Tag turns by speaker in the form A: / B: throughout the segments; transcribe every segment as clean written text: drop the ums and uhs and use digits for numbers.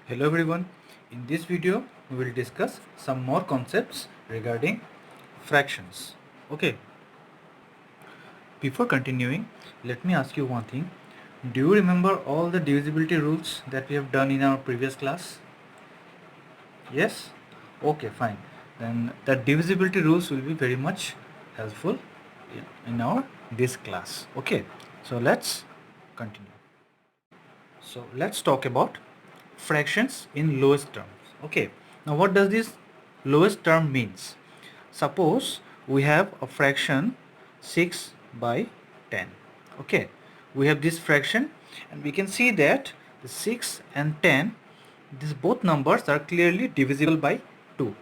A: Hello everyone. In this video we will discuss some more concepts regarding fractions. Okay. Before continuing, let me ask you one thing. Do you remember all the divisibility rules that we have done in our previous class? Yes? Okay, fine. Then the divisibility rules will be very much helpful in our this class. Okay. So let's continue. So let's talk about fractions in lowest terms. Okay, now what does this lowest term means? Suppose we have a fraction 6 by 10. Okay, we have this fraction and we can see that the 6 and 10, these both numbers are clearly divisible by 2,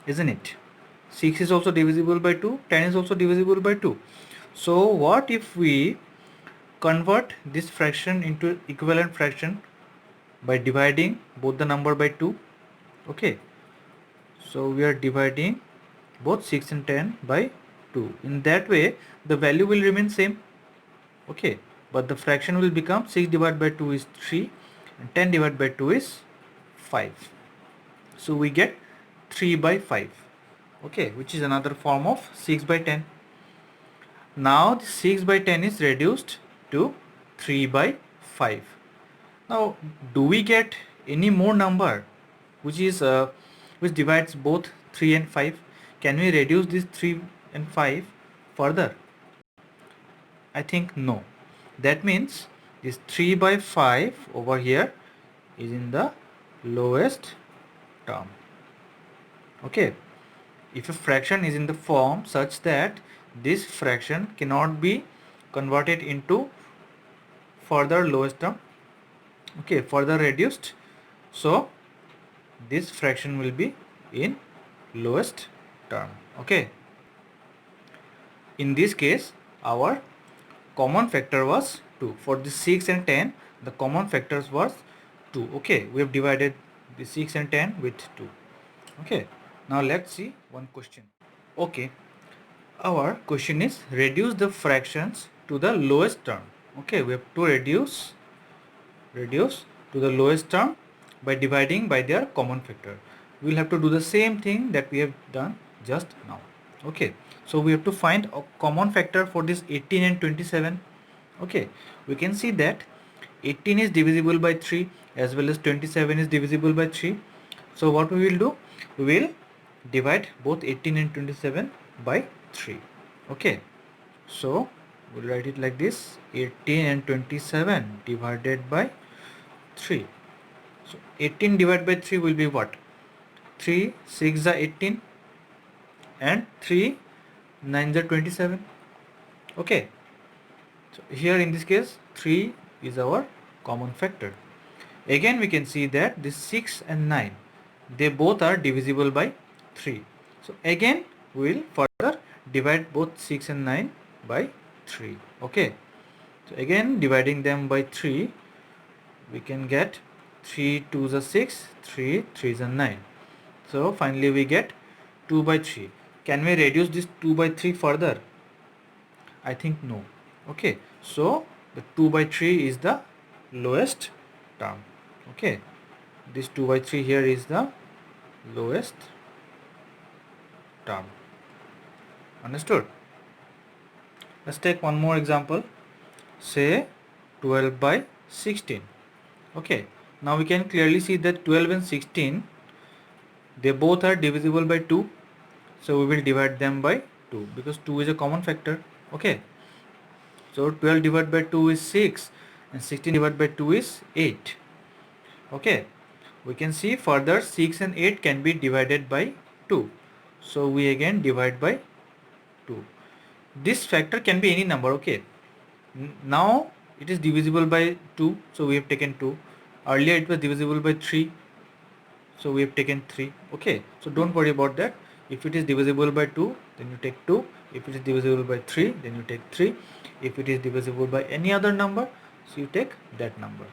A: isn't it? 6 is also divisible by 2, 10 is also divisible by 2. So what if we convert this fraction into equivalent fraction by dividing both the number by 2? Okay, so we are dividing both 6 and 10 by 2. In that way the value will remain same. Okay, but the fraction will become 6 divided by 2 is 3 and 10 divided by 2 is 5. So we get 3 by 5. Okay, which is another form of 6 by 10. Now the 6 by 10 is reduced to 3 by 5. Now do we get any more number which is which divides both 3 and 5? Can we reduce this 3 and 5 further? I think no. That means this 3 by 5 over here is in the lowest term. Okay, if a fraction is in the form such that this fraction cannot be converted into further lowest term, okay, further reduced, so this fraction will be in lowest term. Okay, in this case our common factor was 2. For the 6 and 10 the common factors was 2. Okay, we have divided the 6 and 10 with 2. Okay, now let's see one question. Okay, our question is reduce the fractions to the lowest term. Okay, we have to reduce to the lowest term by dividing by their common factor. We will have to do the same thing that we have done just now. Okay, so we have to find a common factor for this 18 and 27. Okay, we can see that 18 is divisible by 3 as well as 27 is divisible by 3. So what we will do, we will divide both 18 and 27 by 3. Okay, so we'll write it like this: 18 and 27 divided by 3. So 18 divided by 3 will be what? 3 6 are 18 and 3 9 are 27. Okay, so here in this case 3 is our common factor. Again we can see that this 6 and 9, they both are divisible by 3. So again we will further divide both 6 and 9 by 3. Okay, so again dividing them by 3, we can get 3 2s are 6, 3 3s are 9. So finally we get 2 by 3. Can we reduce this 2 by 3 further? I think no. Okay, so the 2 by 3 is the lowest term. Okay, this 2 by 3 here is the lowest term. Understood? Let's take one more example. Say 12 by 16. Okay, now we can clearly see that 12 and 16, they both are divisible by 2. So we will divide them by 2 because 2 is a common factor. Okay, so 12 divided by 2 is 6 and 16 divided by 2 is 8. Okay, we can see further 6 and 8 can be divided by 2. So we again divide by 2. This factor can be any number. Okay, now it is divisible by 2, so we have taken 2. Earlier it was divisible by 3, so we have taken 3. Okay, so don't worry about that. If it is divisible by 2, then you take 2. If it is divisible by 3, then you take 3. If it is divisible by any other number, so you take that number.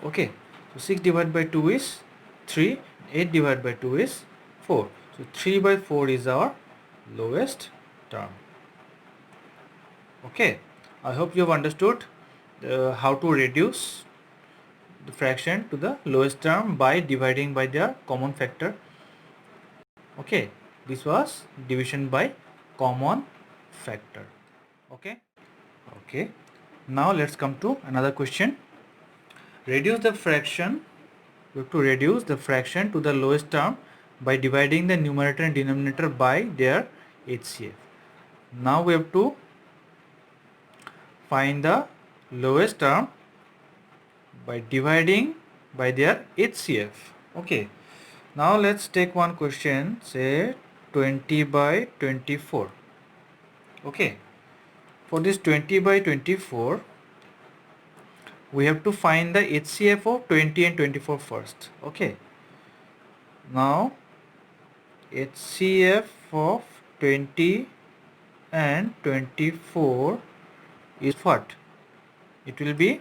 A: Okay, so 6 divided by 2 is 3, 8 divided by 2 is 4. So 3 by 4 is our lowest term. Okay, I hope you have understood how to reduce the fraction to the lowest term by dividing by their common factor. Okay, this was division by common factor. Okay, now let's come to another question. Reduce the fraction. We have to reduce the fraction to the lowest term by dividing the numerator and denominator by their HCF. Now we have to find the lowest term by dividing by their HCF. Okay, now let's take one question, say 20 by 24. Okay, for this 20 by 24, we have to find the HCF of 20 and 24 first. Okay, now HCF of 20 and 24 is what? It will be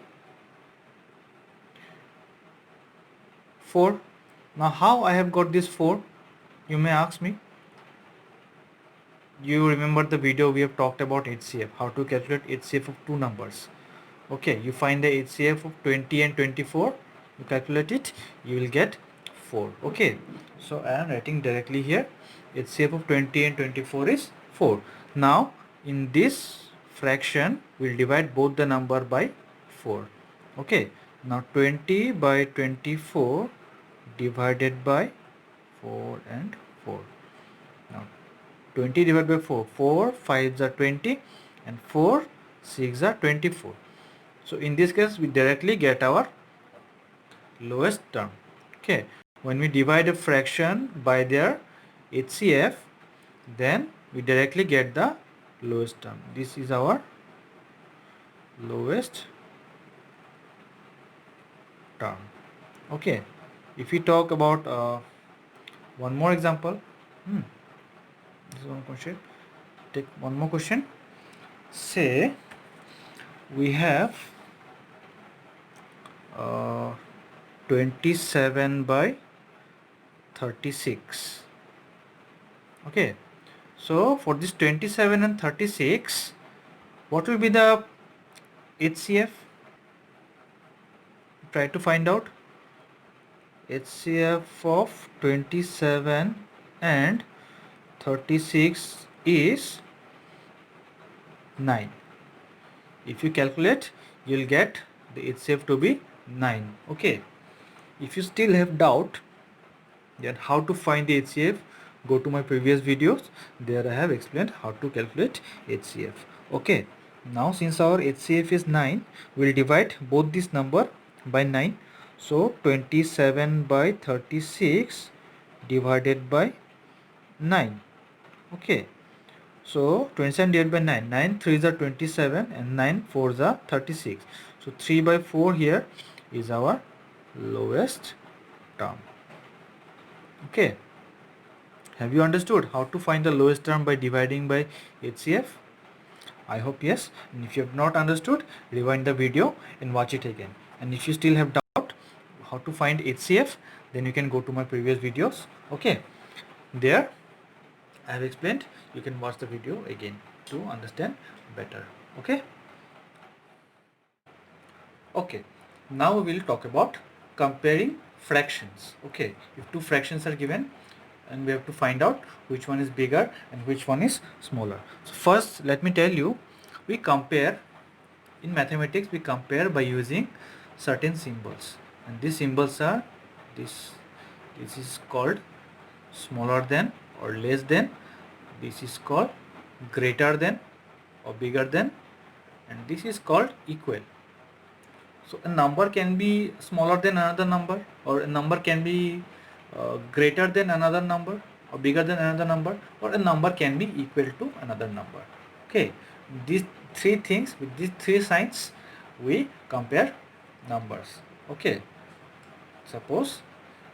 A: 4. Now how I have got this 4? You may ask me. You remember the video we have talked about HCF, how to calculate HCF of two numbers. Okay, you find the HCF of 20 and 24, you calculate it, you will get 4. Okay, so I am writing directly here, HCF of 20 and 24 is 4. Now in this fraction we will divide both the number by 4. Okay, now 20 by 24 divided by 4 and 4. Now 20 divided by 4, 4 5s are 20 and 4 6 are 24. So in this case we directly get our lowest term. Okay, when we divide a fraction by their HCF, then we directly get the lowest term. This is our lowest term. Okay, if we talk about one more example, this is one question. Take one more question. Say we have 27 by 36. Okay, so for this 27 and 36, what will be the HCF? Try to find out. HCF of 27 and 36 is 9. If you calculate, you will get the HCF to be 9. Okay, if you still have doubt then how to find the HCF, go to my previous videos. There I have explained how to calculate HCF. Okay, now since our HCF is 9, we will divide both this number by 9. So 27 by 36 divided by 9. Okay, so 27 divided by 9, 9 3s are 27 and 9 4s are 36. So 3 by 4 here is our lowest term. Okay, have you understood how to find the lowest term by dividing by HCF? I hope yes. And if you have not understood, rewind the video and watch it again. And if you still have doubt how to find HCF, then you can go to my previous videos. Okay, there I have explained. You can watch the video again to understand better. Okay, now we will talk about comparing fractions. Okay, if two fractions are given and we have to find out which one is bigger and which one is smaller. So first let me tell you, we compare in mathematics, we compare by using certain symbols, and these symbols are this is called smaller than or less than, this is called greater than or bigger than, and this is called equal. So a number can be smaller than another number, or a number can be greater than another number, or bigger than another number, or a number can be equal to another number. Okay, these three things, with these three signs we compare numbers. Okay, suppose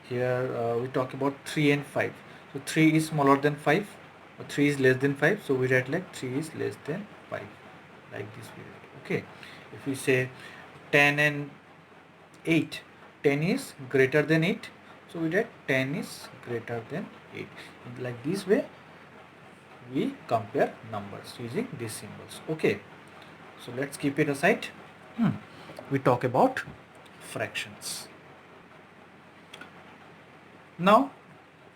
A: here we talk about 3 and 5. So 3 is smaller than 5, or 3 is less than 5, so we write like 3 is less than 5, like this we write. Okay, if we say 10 and 8, 10 is greater than 8, so we write 10 is greater than 8. Like this way we compare numbers using these symbols. Okay, so let's keep it aside. We talk about fractions. Now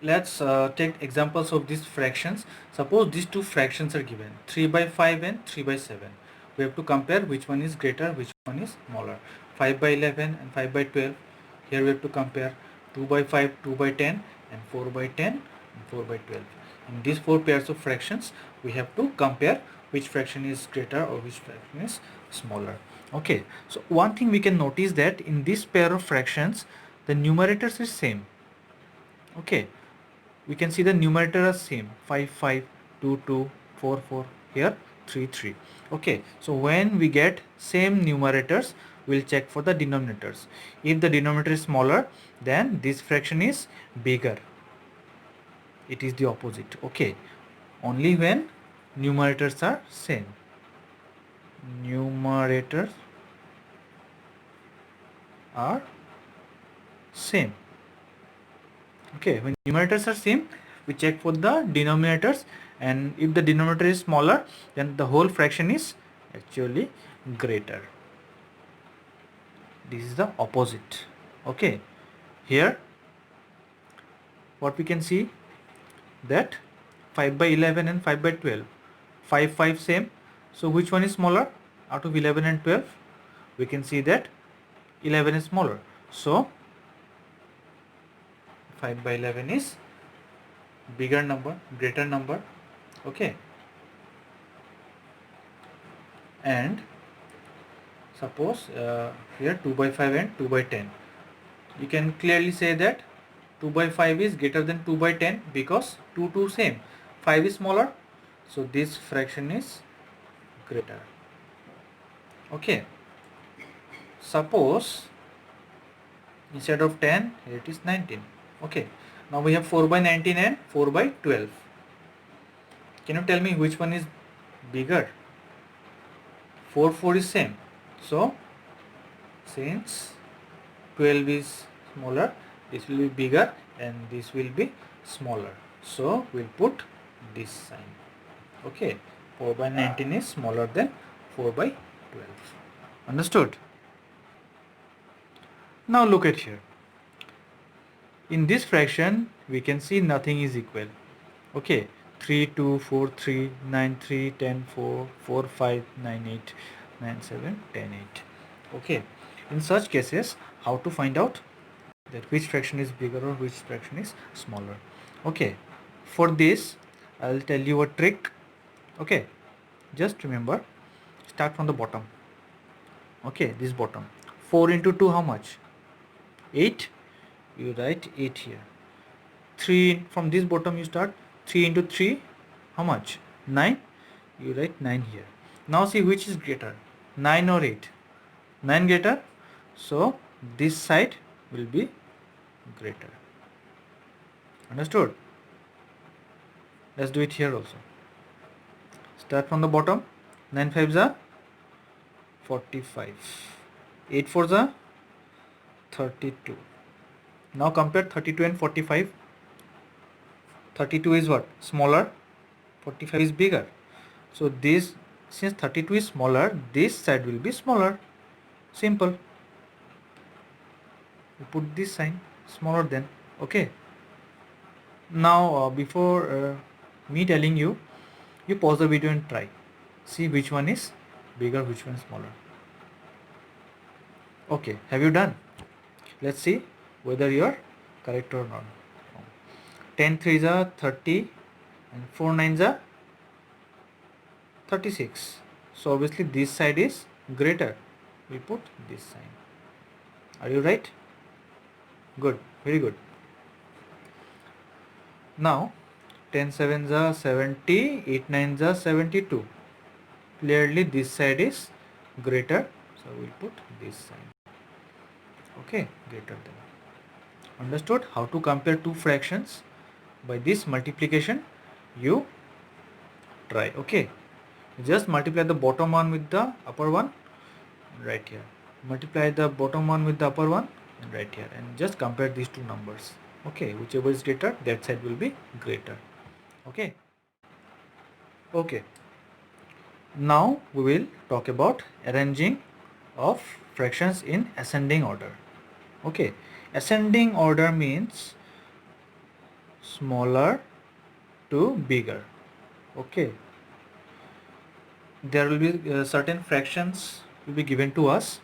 A: let's take examples of these fractions. Suppose these two fractions are given, 3 by 5 and 3 by 7. We have to compare which one is greater, which one is smaller. 5 by 11 and 5 by 12. Here we have to compare 2 by 5, 2 by 10 and 4 by 10 and 4 by 12. In these four pairs of fractions, we have to compare which fraction is greater or which fraction is smaller. Okay, so one thing we can notice that in this pair of fractions, the numerators is same. Okay, we can see the numerator are same, 5 5, 2 2, 4 4, here 3 3. Okay, so when we get same numerators, we'll check for the denominators. If the denominator is smaller, then this fraction is bigger. It is the opposite. Okay, only when numerators are same. Numerators are same. Okay, when numerators are same, we check for the denominators, and if the denominator is smaller, then the whole fraction is actually greater. This is the opposite. Okay, here what we can see, that 5 by 11 and 5 by 12, 5 5 same, so which one is smaller out of 11 and 12? We can see that 11 is smaller, so 5 by 11 is bigger number, greater number. Okay, and suppose here 2 by 5 and 2 by 10, we can clearly say that 2 by 5 is greater than 2 by 10 because 2 2 same, 5 is smaller, so this fraction is greater. Okay, suppose instead of 10, here it is 19. Okay, now we have 4 by 19 and 4 by 12. Can you tell me which one is bigger? 4 4 is same, so since 12 is smaller, this will be bigger and this will be smaller, so we'll put this sign. Okay, 4 by 19 is smaller than 4 by 12. Understood? Now look at here. In this fraction, we can see nothing is equal. Okay, 3 2 4 3 9 3 10 4 4 5 9 8 9 7 10 8. Okay, in such cases, how to find out that which fraction is bigger or which fraction is smaller? Okay, for this I'll tell you a trick. Okay, just remember, start from the bottom. Okay, this bottom, 4 into 2 how much? 8. You write 8 here. 3 from this bottom you start, 3 into 3 how much? 9. You write 9 here. Now see which is greater, 9 or 8? 9 greater, so this side will be greater. Understood? Let's do it here also. Start from the bottom. 9 5s are 45, 8 4s are 32. Now compare 32 and 45. 32 is what? Smaller. 45 is bigger. So this, since 32 is smaller, this side will be smaller. Simple. We put this sign, smaller than. Okay. Now before me telling you, you pause the video and try. See which one is bigger, which one is smaller. Okay, have you done? Let's see whether you are correct or not. 10 3s are 30 and 4 9s are 36. So obviously this side is greater. We put this sign. Are you right? Good, very good. Now 10 7s are 70, 8 9s are 72. Clearly this side is greater, so we'll put this sign. Okay, greater than. Understood how to compare two fractions? By this multiplication you try. Okay, just multiply the bottom one with the upper one, right here. Multiply the bottom one with the upper one and right here, and just compare these two numbers. Okay, whichever is greater, that side will be greater. Okay. Okay, now we will talk about arranging of fractions in ascending order. Okay, ascending order means smaller to bigger. Okay, there will be certain fractions will be given to us.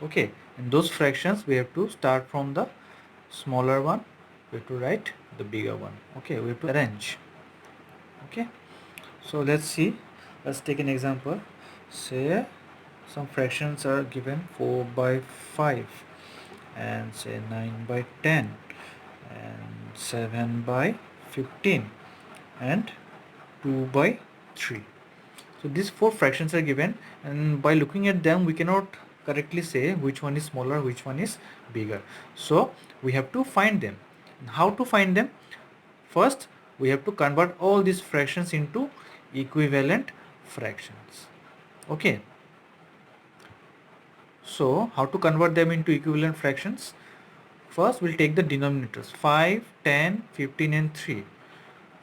A: Okay, and those fractions we have to start from the smaller one, we have to write the bigger one. Okay, we have to arrange. Okay, so let's see, let's take an example. Say some fractions are given 4 by 5 and say 9 by 10 and 7 by 15 and 2 by 3. So these four fractions are given, and by looking at them we cannot correctly say which one is smaller, which one is bigger. So we have to find them. How to find them? First we have to convert all these fractions into equivalent fractions. Okay, so how to convert them into equivalent fractions? First we'll take the denominators 5, 10, 15 and 3.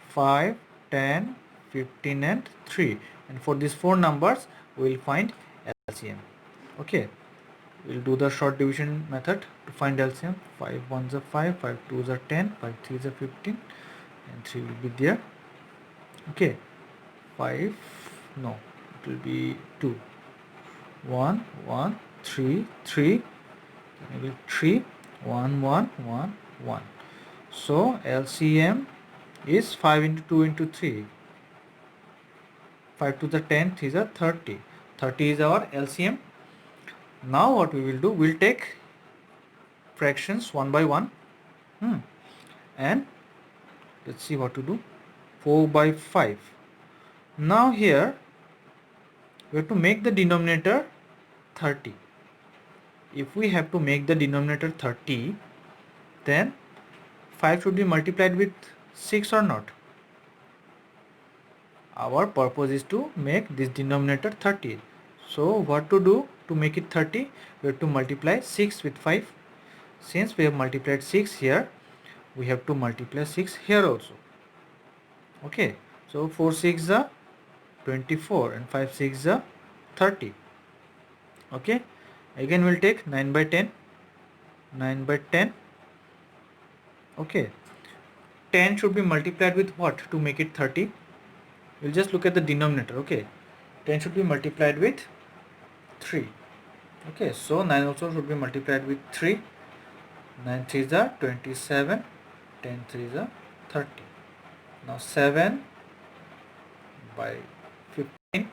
A: 5, 10, 15 and 3, and for these four numbers we will find LCM. Okay, we'll do the short division method to find LCM. 5 1s are 5, 5 2s are 10, 5 3s are 15 and 3 will be there. Okay, 5, no, it will be 2, 1 1 3 3, maybe 3 1 1 1 1. So LCM is 5 into 2 into 3. 5 to the 10th is a 30. 30 is our LCM. Now what we will do, we'll take fractions one by one. And let's see what to do. 4 by 5. Now here we have to make the denominator 30. If we have to make the denominator 30, then 5 should be multiplied with 6 or not? Our purpose is to make this denominator 30. So what to do to make it 30? We have to multiply 6 with 5. Since we have multiplied 6 here, we have to multiply 6 here also. Okay, so 4 6 are 24 and 5 6 are 30. Okay, again we'll take 9 by 10. 9 by 10. Okay, 10 should be multiplied with what to make it 30? We'll just look at the denominator. Okay, 10 should be multiplied with 3. Okay, so 9 also should be multiplied with 3. 9 3s are 27, 10 3s are 30. Now 7 by 15.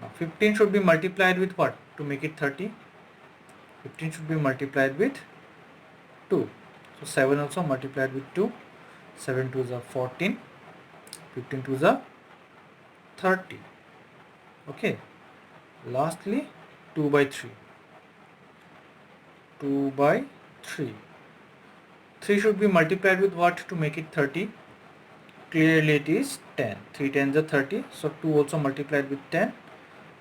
A: Now 15 should be multiplied with what to make it 30? 15 should be multiplied with 2. So 7 also multiplied with 2. 7 2s are 14. 15 2s are 30. Okay, lastly 2 by 3. 2 by 3. 3 should be multiplied with what to make it 30? Clearly it is 10. 3 tens are 30. So 2 also multiplied with 10.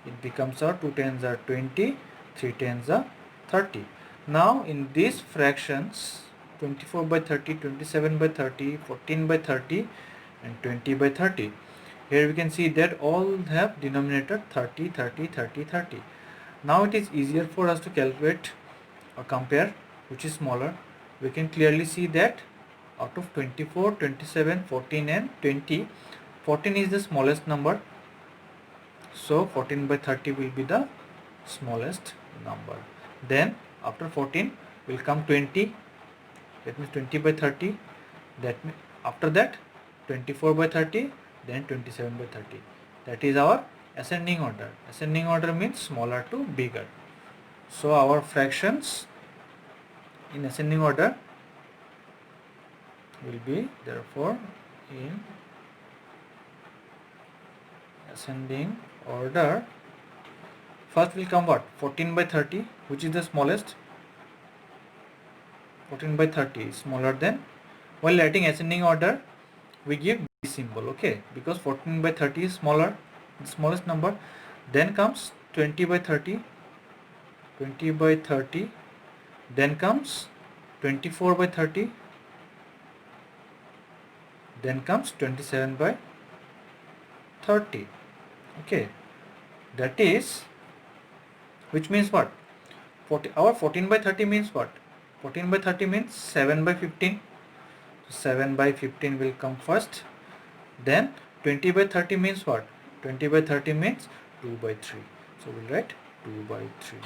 A: It becomes 2 tens are 20. 3 tens are 30. Now in these fractions 24 by 30, 27 by 30, 14 by 30 and 20 by 30. Here we can see that all have denominator 30, 30, 30, 30. Now it is easier for us to calculate or compare which is smaller. We can clearly see that out of 24, 27, 14 and 20, 14 is the smallest number. So 14 by 30 will be the smallest number. Then after 14 will come 20. That means 20 by 30. After that 24 by 30, then 27 by 30. That is our ascending order. Ascending order means smaller to bigger. So our fractions in ascending order will be therefore in ascending order. First will come what? 14 by 30, which is the smallest. 14 by 30 is smaller than. While writing ascending order, we give this symbol, okay, because 14 by 30 is smaller, the smallest number. Then comes 20 by 30, 20 by 30. Then comes 24 by 30. Then comes 27 by 30. Okay, that is, which means what? Our 14 by 30 means what? 14 by 30 means 7 by 15. So 7 by 15 will come first. Then 20 by 30 means what? 20 by 30 means 2 by 3. So we'll write 2 by 3.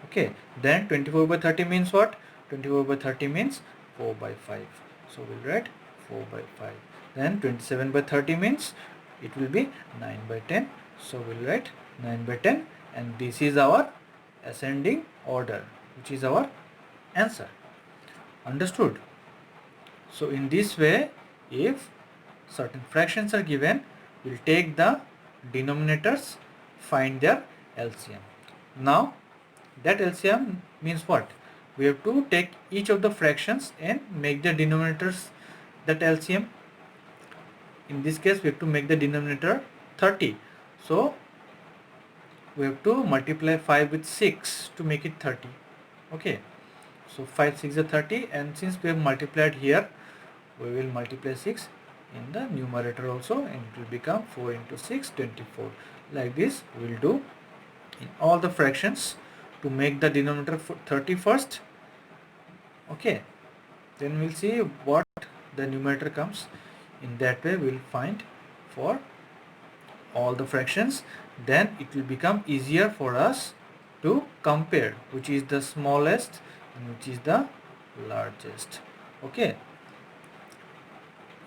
A: Okay. Then 24 by 30 means what? 24 by 30 means 4 by 5. So we'll write 4 by 5. Then 27 by 30 means it will be 9 by 10. So we'll write 9 by 10, and this is our ascending order, which is our answer. Understood? So in this way, if certain fractions are given, we'll take the denominators, find their LCM. Now that LCM means what? We have to take each of the fractions and make the denominators that LCM. In this case, we have to make the denominator 30. So we have to multiply 5 with 6 to make it 30. Okay. So 5 6 is 30, and since we have multiplied here, we will multiply 6 in the numerator also, and it will become 4 into 6, 24. Like this we will do in all the fractions to make the denominator 30 first. Okay, then we'll see what the numerator comes. In that way we will find for all the fractions. Then it will become easier for us to compare which is the smallest and which is the largest. Okay,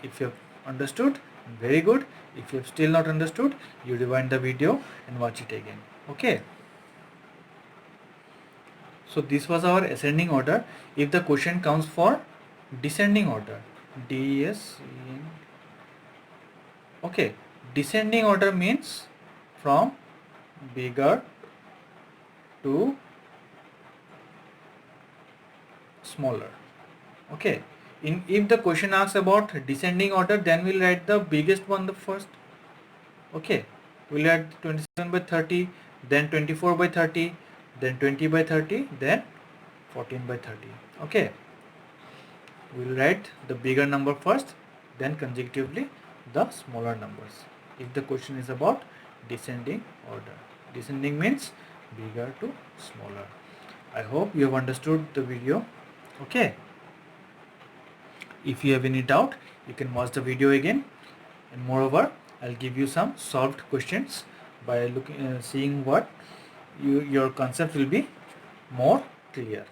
A: if you have understood, very good. If you have still not understood, you rewind the video and watch it again. Okay, so this was our ascending order. If the question comes for descending order, DESCEN, okay, descending order means from bigger to smaller. Okay, if the question asks about descending order, then we'll write the biggest one the first. Okay, we'll write 27 by 30, then 24 by 30, then 20 by 30, then 14 by 30. Okay, we'll write the bigger number first, then consecutively the smaller numbers. If the question is about descending order, descending means bigger to smaller. I hope you have understood the video. Okay, if you have any doubt, you can watch the video again, and moreover I'll give you some solved questions. By looking seeing what your concept will be more clear.